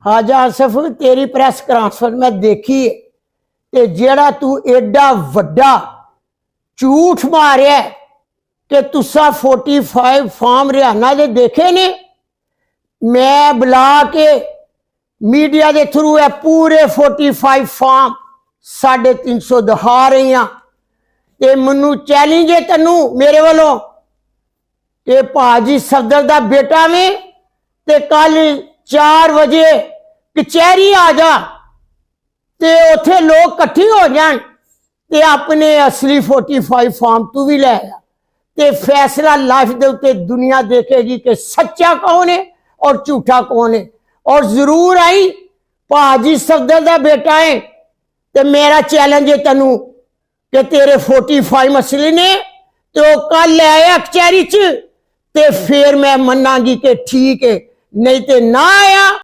हाजा आसफ तेरी press conference मैं देखी है ते जेड़ा तू एडा वड्डा झूठ मारिया कि तुसा 45 फॉर्म हरियाणा दे देखे ने। मैं बुला के मीडिया के थ्रू है पूरे 45 फॉर्म 350 दिखा रही हाँ। ते मैनू चैलेंज है तेनू मेरे वालों कि भाजी सफदर का बेटा में ते कल 4 बजे कचहरी आ जा ते उथे लोग कट्ठे हो जान ते अपने असली 45 फॉर्म तू भी ले आ ते फैसला लाइफ दे उत्ते दुनिया देखेगी कि सच्चा कौन है और झूठा कौन है। और जरूर आई भाजी सफदर का बेटा है ते मेरा चैलेंज है तेनू कि तेरे 45 मसले ने तो कल ले आया कचहरी च ते फिर मैं मनांगी कि ठीक है, नहीं तो ना आया